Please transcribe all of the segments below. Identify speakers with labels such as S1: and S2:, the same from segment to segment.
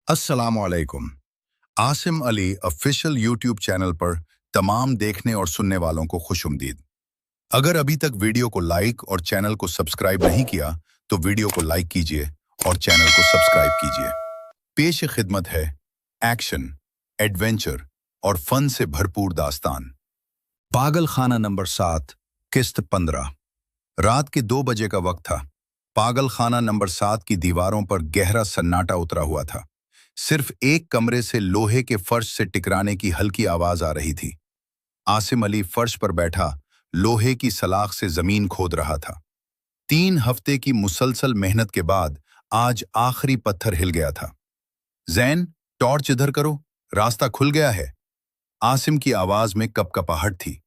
S1: अस्सलामुअलैकुम। Asim Ali official YouTube channel पर तमाम देखने और सुनने वालों को खुशुमदीद। अगर अभी तक वीडियो को लाइक और चैनल को सब्सक्राइब नहीं किया तो वीडियो को लाइक कीजिए और चैनल को सब्सक्राइब कीजिए। पेश खिदमत है एक्शन, एडवेंचर और फन से भरपूर दास्तान। पागल खाना नंबर 7, किस्त 15। रात के 2 बजे का वक्त था। पागल खाना नंबर 7 की दीवारों पर गहरा सन्नाटा उतरा हुआ था। सिर्फ एक कमरे से लोहे के फर्श से टकराने की हल्की आवाज आ रही थी। आसिम अली फर्श पर बैठा लोहे की सलाख से जमीन खोद रहा था। 3 हफ्ते की मुसलसल मेहनत के बाद आज आखिरी पत्थर हिल गया था। जैन, टॉर्च इधर करो, रास्ता खुल गया है। आसिम की आवाज में कपकपाहट थी।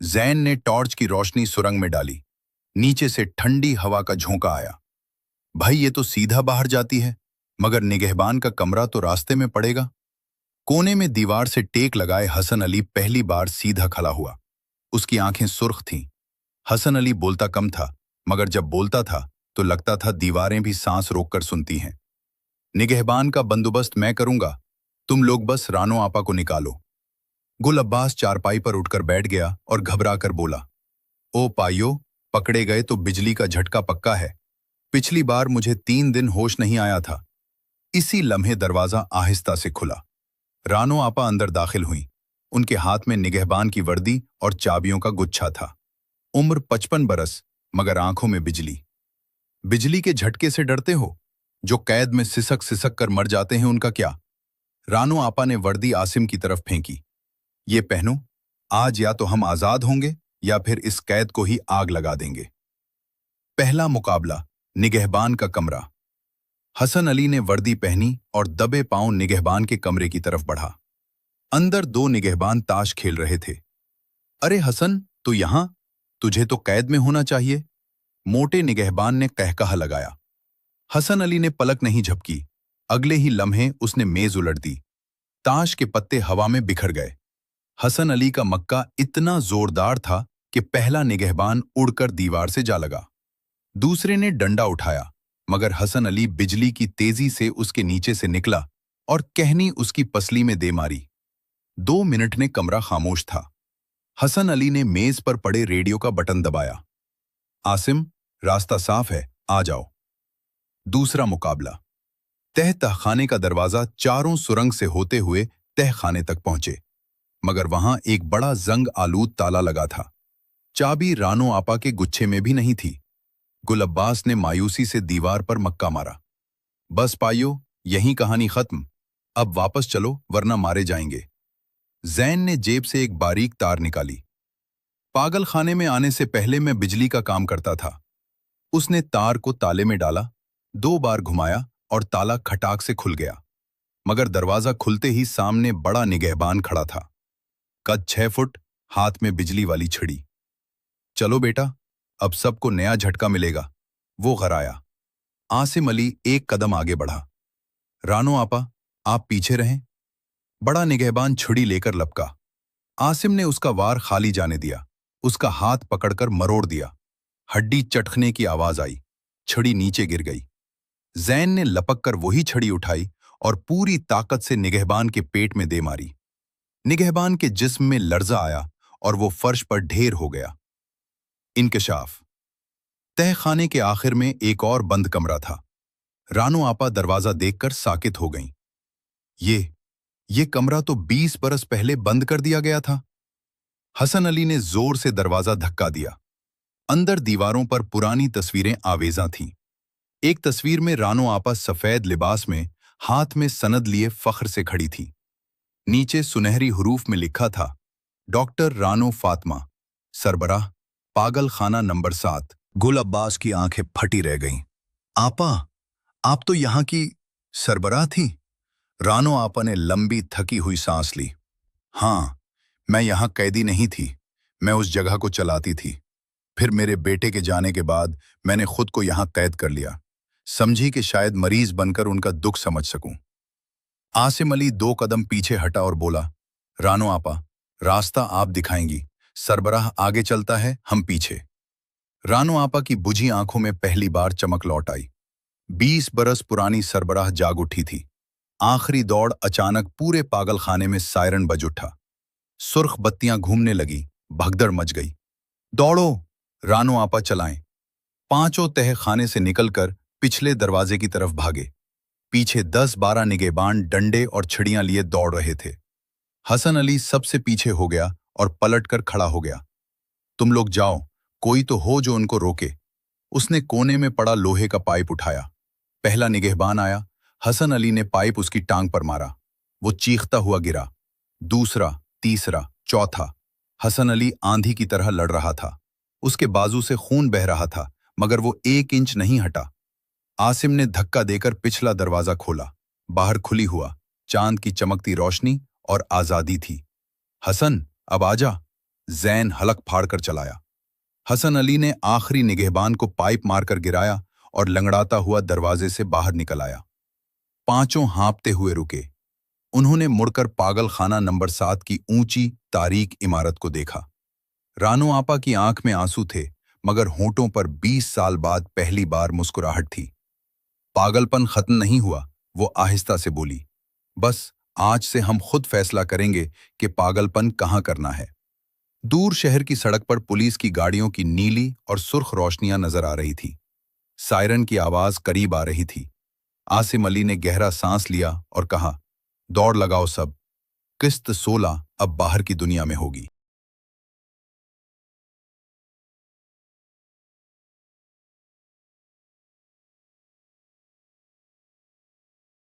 S1: जैन ने टॉर्च की रोशनी सुरंग में डाली। नीचे से ठंडी हवा का झोंका आया। भाई, ये तो सीधा बाहर जाती है, मगर निगहबान का कमरा तो रास्ते में पड़ेगा। कोने में दीवार से टेक लगाए हसन अली पहली बार सीधा खड़ा हुआ। उसकी आंखें सुर्ख थीं। हसन अली बोलता कम था, मगर जब बोलता था तो लगता था दीवारें भी सांस रोककर सुनती हैं। निगहबान का बंदोबस्त मैं करूंगा, तुम लोग बस रानो आपा को निकालो। गुल अब्बास चारपाई पर उठकर बैठ गया और घबरा कर बोला, ओ पाइयो, पकड़े गए तो बिजली का झटका पक्का है। पिछली बार मुझे 3 दिन होश नहीं आया था। इसी लम्हे दरवाजा आहिस्ता से खुला। रानो आपा अंदर दाखिल हुई। उनके हाथ में निगहबान की वर्दी और चाबियों का गुच्छा था। उम्र 55 बरस, मगर आंखों में बिजली। बिजली के झटके से डरते हो? जो कैद में सिसक सिसक कर मर जाते हैं उनका क्या? रानो आपा ने वर्दी आसिम की तरफ फेंकी। ये पहनो, आज या तो हम आजाद होंगे या फिर इस कैद को ही आग लगा देंगे। पहला मुकाबला, निगहबान का कमरा। हसन अली ने वर्दी पहनी और दबे पांव निगहबान के कमरे की तरफ बढ़ा। अंदर 2 निगहबान ताश खेल रहे थे। अरे हसन, तू यहां? तुझे तो कैद में होना चाहिए। मोटे निगहबान ने कहकहा लगाया। हसन अली ने पलक नहीं झपकी। अगले ही लम्हे उसने मेज उलट दी। ताश के पत्ते हवा में बिखर गए। हसन अली का मक्का इतना जोरदार था कि पहला निगहबान उड़कर दीवार से जा लगा। दूसरे ने डंडा उठाया, मगर हसन अली बिजली की तेजी से उसके नीचे से निकला और कहनी उसकी पसली में दे मारी। 2 मिनट में कमरा खामोश था। हसन अली ने मेज पर पड़े रेडियो का बटन दबाया। आसिम, रास्ता साफ है, आ जाओ। दूसरा मुकाबला। तहखाने का दरवाजा चारों सुरंग से होते हुए तहखाने तक पहुंचे, मगर वहां एक बड़ा जंग आलूद ताला लगा था। चाबी रानो आपा के गुच्छे में भी नहीं थी। गुल अब्बास ने मायूसी से दीवार पर मक्का मारा। बस पाइयो, यहीं कहानी खत्म। अब वापस चलो वरना मारे जाएंगे। जैन ने जेब से एक बारीक तार निकाली। पागल खाने में आने से पहले मैं बिजली का काम करता था। उसने तार को ताले में डाला, 2 बार घुमाया और ताला खटाक से खुल गया। मगर दरवाजा खुलते ही सामने बड़ा निगहबान खड़ा था। कद 6 फुट, हाथ में बिजली वाली छड़ी। चलो बेटा, अब सबको नया झटका मिलेगा, वो गराया। आसिम अली एक कदम आगे बढ़ा। रानो आपा, आप पीछे रहें। बड़ा निगहबान छुरी लेकर लपका। आसिम ने उसका वार खाली जाने दिया। उसका हाथ पकड़कर मरोड़ दिया। हड्डी चटकने की आवाज आई। छड़ी नीचे गिर गई। जैन ने लपक कर वही छड़ी उठाई और पूरी ताकत से निगहबान के पेट में दे मारी। निगहबान के जिस्म में लर्जा आया और वो फर्श पर ढेर हो गया। इंकशाफ। तहखाने के आखिर में एक और बंद कमरा था। रानो आपा दरवाजा देखकर साकित हो गईं। ये कमरा तो 20 बरस पहले बंद कर दिया गया था। हसन अली ने जोर से दरवाजा धक्का दिया। अंदर दीवारों पर पुरानी तस्वीरें आवेजा थीं। एक तस्वीर में रानो आपा सफेद लिबास में हाथ में सनद लिए फख्र से खड़ी थी। नीचे सुनहरी हुरूफ में लिखा था, डॉक्टर रानो फातिमा, सरबराह, पागल खाना नंबर 7। गुल अब्बास की आंखें फटी रह गईं। आपा, आप तो यहाँ की सरबराह थी? रानो आपा ने लंबी थकी हुई सांस ली। हाँ, मैं यहाँ कैदी नहीं थी, मैं उस जगह को चलाती थी। फिर मेरे बेटे के जाने के बाद मैंने खुद को यहाँ कैद कर लिया, समझी कि शायद मरीज बनकर उनका दुख समझ सकूं। आसिम अली 2 कदम पीछे हटा और बोला, रानो आपा, रास्ता आप दिखाएंगी, सरबराह आगे चलता है, हम पीछे। रानो आपा की बुझी आंखों में पहली बार चमक लौट आई। 20 बरस पुरानी सरबराह जाग उठी थी। आखिरी दौड़ अचानक पूरे पागल खाने में सायरन बज उठा। सुर्ख बत्तियां घूमने लगी, भगदड़ मच गई। दौड़ो, रानो आपा चलाएं। पांचों तह खाने से निकलकर पिछले दरवाजे की तरफ भागे। पीछे 10-12 निगहबान डंडे और छड़ियां लिए दौड़ रहे थे। हसन अली सबसे पीछे हो गया और पलटकर खड़ा हो गया। तुम लोग जाओ, कोई तो हो जो उनको रोके। उसने कोने में पड़ा लोहे का पाइप उठाया। पहला निगहबान आया। हसन अली ने पाइप उसकी टांग पर मारा। वो चीखता हुआ गिरा। दूसरा, तीसरा, चौथा। हसन अली आंधी की तरह लड़ रहा था। उसके बाजू से खून बह रहा था, मगर वो 1 इंच नहीं हटा। आसिम ने धक्का देकर पिछला दरवाजा खोला। बाहर खुली हुआ, चांद की चमकती रोशनी और आजादी थी। हसन, अब आजा, जैन हलक फाड़कर चलाया। हसन अली ने आखिरी निगहबान को पाइप मारकर गिराया और लंगड़ाता हुआ दरवाजे से बाहर निकल आया। पांचों हाँपते हुए रुके। उन्होंने मुड़कर पागल खाना नंबर 7 की ऊंची तारीक इमारत को देखा। रानो आपा की आंख में आंसू थे, मगर होंठों पर 20 साल बाद पहली बार मुस्कुराहट थी। पागलपन खत्म नहीं हुआ, वो आहिस्ता से बोली। बस आज से हम खुद फैसला करेंगे कि पागलपन कहाँ करना है। दूर शहर की सड़क पर पुलिस की गाड़ियों की नीली और सुर्ख रोशनियां नजर आ रही थी। सायरन की आवाज करीब आ रही थी। आसिम अली ने गहरा सांस लिया और कहा, दौड़ लगाओ सब, किस्त 16 अब बाहर की दुनिया में होगी।